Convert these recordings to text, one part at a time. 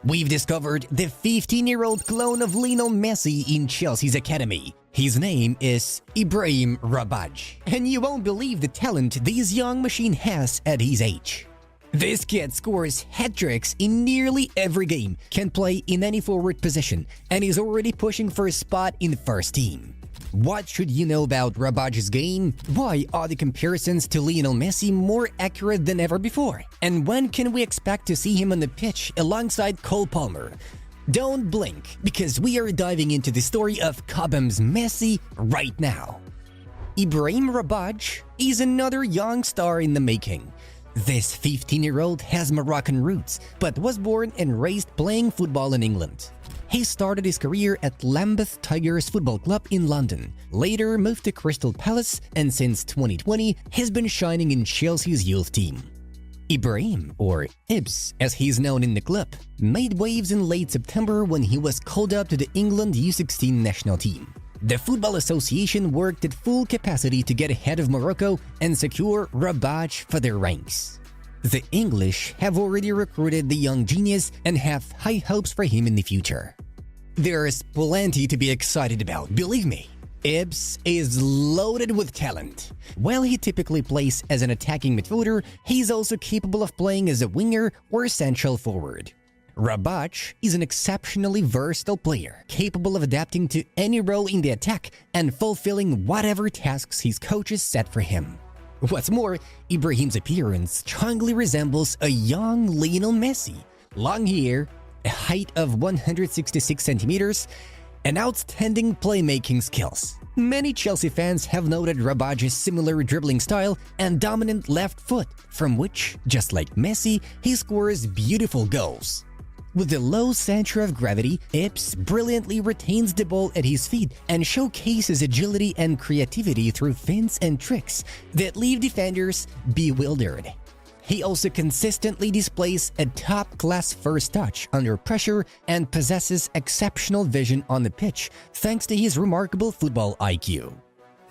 We've discovered the 15-year-old clone of Lionel Messi in Chelsea's academy. His name is Ibrahim Rabbaj, and you won't believe the talent this young machine has at his age. This kid scores hat-tricks in nearly every game, can play in any forward position, and is already pushing for a spot in the first team. What should you know about Rabbaj's game? Why are the comparisons to Lionel Messi more accurate than ever before? And when can we expect to see him on the pitch alongside Cole Palmer? Don't blink, because we are diving into the story of Cobham's Messi right now. Ibrahim Rabbaj is another young star in the making. This 15-year-old has Moroccan roots, but was born and raised playing football in England. He started his career at Lambeth Tigers Football Club in London, later moved to Crystal Palace, and since 2020 has been shining in Chelsea's youth team. Ibrahim, or Ibs as he's known in the club, made waves in late September when he was called up to the England U16 national team. The Football Association worked at full capacity to get ahead of Morocco and secure Rabbaj for their ranks. The English have already recruited the young genius and have high hopes for him in the future. There's plenty to be excited about, believe me. Ibs is loaded with talent. While he typically plays as an attacking midfielder, he's also capable of playing as a winger or central forward. Rabbaj is an exceptionally versatile player, capable of adapting to any role in the attack and fulfilling whatever tasks his coaches set for him. What's more, Ibrahim's appearance strongly resembles a young Lionel Messi. Long hair, a height of 166 centimeters, and outstanding playmaking skills. Many Chelsea fans have noted Rabbaj's similar dribbling style and dominant left foot, from which, just like Messi, he scores beautiful goals. With a low center of gravity, Ibs brilliantly retains the ball at his feet and showcases agility and creativity through fints and tricks that leave defenders bewildered. He also consistently displays a top-class first touch under pressure and possesses exceptional vision on the pitch thanks to his remarkable football IQ.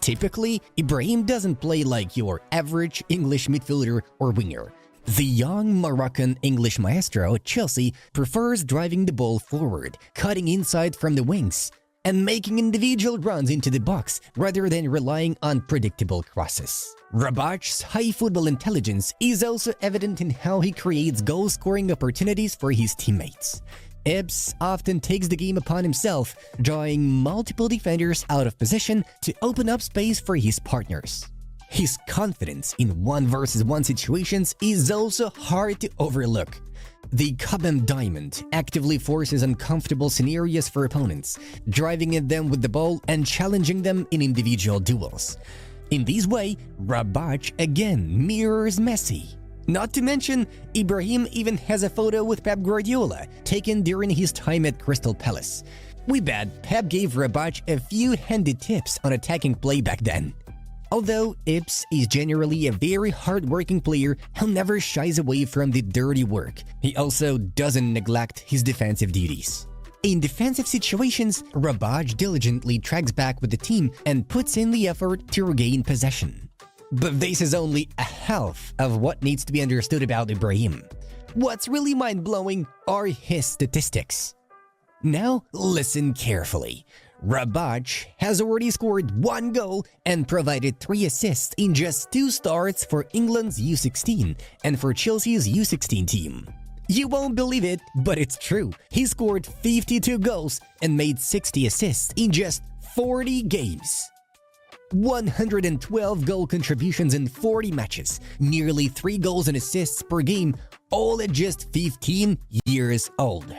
Typically, Ibrahim doesn't play like your average English midfielder or winger. The young Moroccan English maestro at Chelsea prefers driving the ball forward, cutting inside from the wings, and making individual runs into the box rather than relying on predictable crosses. Rabbaj's high football intelligence is also evident in how he creates goal-scoring opportunities for his teammates. Ibs often takes the game upon himself, drawing multiple defenders out of position to open up space for his partners. His confidence in 1-versus-1 situations is also hard to overlook. The Cobham Diamond actively forces uncomfortable scenarios for opponents, driving at them with the ball and challenging them in individual duels. In this way, Rabbaj again mirrors Messi. Not to mention, Ibrahim even has a photo with Pep Guardiola, taken during his time at Crystal Palace. We bet Pep gave Rabbaj a few handy tips on attacking play back then. Although Ibs is generally a very hard-working player who never shies away from the dirty work, he also doesn't neglect his defensive duties. In defensive situations, Rabbaj diligently tracks back with the team and puts in the effort to regain possession. But this is only a half of what needs to be understood about Ibrahim. What's really mind-blowing are his statistics. Now listen carefully. Rabbaj has already scored 1 goal and provided 3 assists in just 2 starts for England's U16 and for Chelsea's U16 team. You won't believe it, but it's true. He scored 52 goals and made 60 assists in just 40 games. 112 goal contributions in 40 matches, nearly 3 goals and assists per game, all at just 15 years old.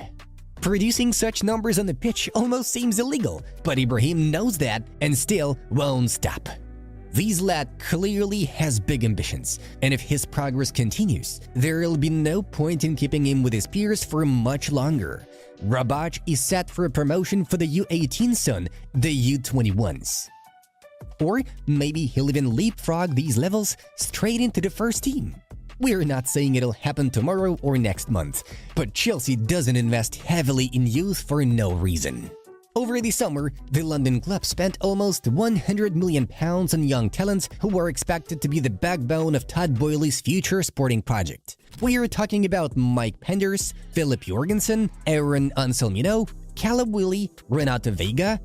Producing such numbers on the pitch almost seems illegal, but Ibrahim knows that and still won't stop. This lad clearly has big ambitions, and if his progress continues, there'll be no point in keeping him with his peers for much longer. Rabbaj is set for a promotion for the U18 son, the U21s. Or maybe he'll even leapfrog these levels straight into the first team. We're not saying it'll happen tomorrow or next month, but Chelsea doesn't invest heavily in youth for no reason. Over the summer, the London club spent almost £100 million on young talents who were expected to be the backbone of Todd Boehly's future sporting project. We are talking about Mike Penders, Philip Jorgensen, Aaron Anselmino, Caleb Willie, Renato Veiga,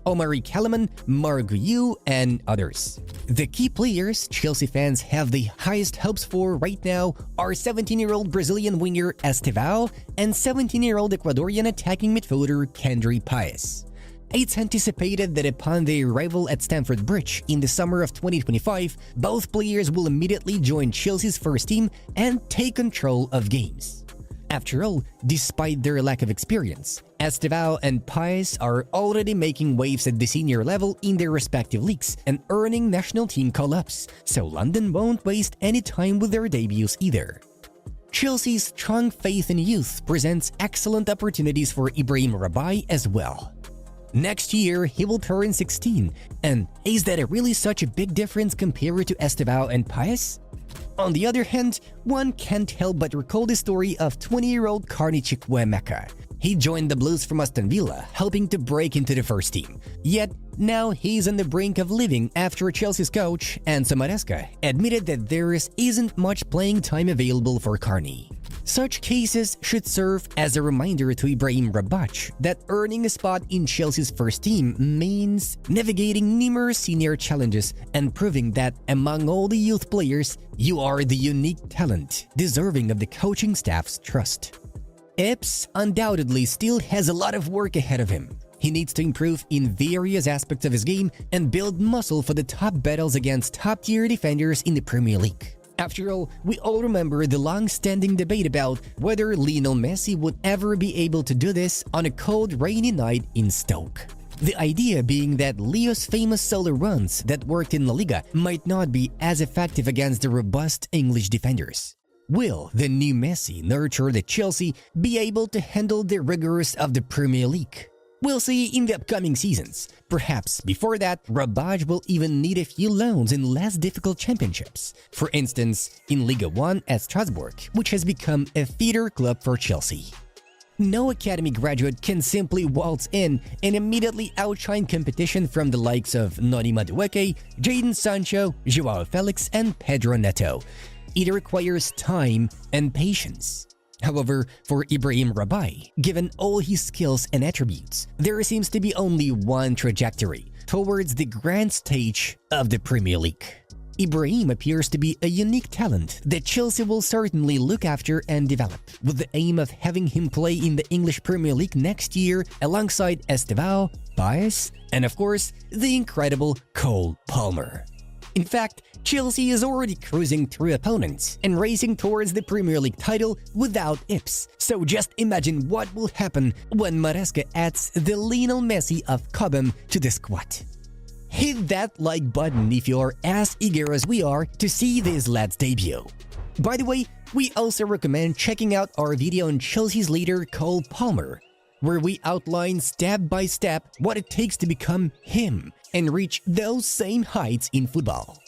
Omari Kalaman, Marc Guiu, and others. The key players Chelsea fans have the highest hopes for right now are 17-year-old Brazilian winger Estevao and 17-year-old Ecuadorian attacking midfielder Kendry Páez. It's anticipated that upon their arrival at Stamford Bridge in the summer of 2025, both players will immediately join Chelsea's first team and take control of games. After all, despite their lack of experience, Estevao and Páez are already making waves at the senior level in their respective leagues and earning national team call-ups, so London won't waste any time with their debuts either. Chelsea's strong faith in youth presents excellent opportunities for Ibrahim Rabbaj as well. Next year, he will turn 16, and is that really such a big difference compared to Estevao and Páez? On the other hand, one can't help but recall the story of 20-year-old Carney Chukwuemeka. He joined the Blues from Aston Villa, hoping to break into the first team. Yet, now he's on the brink of leaving after Chelsea's coach, Enzo Maresca, admitted that there isn't much playing time available for Carney. Such cases should serve as a reminder to Ibrahim Rabbaj that earning a spot in Chelsea's first team means navigating numerous senior challenges and proving that among all the youth players, you are the unique talent deserving of the coaching staff's trust. Ips undoubtedly still has a lot of work ahead of him. He needs to improve in various aspects of his game and build muscle for the top battles against top-tier defenders in the Premier League. After all, we all remember the long-standing debate about whether Lionel Messi would ever be able to do this on a cold, rainy night in Stoke. The idea being that Leo's famous solo runs that worked in La Liga might not be as effective against the robust English defenders. Will the new Messi nurtured at Chelsea be able to handle the rigors of the Premier League? We'll see in the upcoming seasons. Perhaps before that, Rabbaj will even need a few loans in less difficult championships. For instance, in Liga 1 at Strasbourg, which has become a feeder club for Chelsea. No academy graduate can simply waltz in and immediately outshine competition from the likes of Noni Madueke, Jadon Sancho, Joao Felix, and Pedro Neto. It requires time and patience. However, for Ibrahim Rabbaj, given all his skills and attributes, there seems to be only one trajectory towards the grand stage of the Premier League. Ibrahim appears to be a unique talent that Chelsea will certainly look after and develop, with the aim of having him play in the English Premier League next year alongside Estevao, Páez, and of course, the incredible Cole Palmer. In fact, Chelsea is already cruising through opponents and racing towards the Premier League title without Ips. So just imagine what will happen when Maresca adds the Lionel Messi of Cobham to the squad. Hit that like button if you are as eager as we are to see this lad's debut. By the way, we also recommend checking out our video on Chelsea's leader Cole Palmer, where we outline step by step what it takes to become him and reach those same heights in football.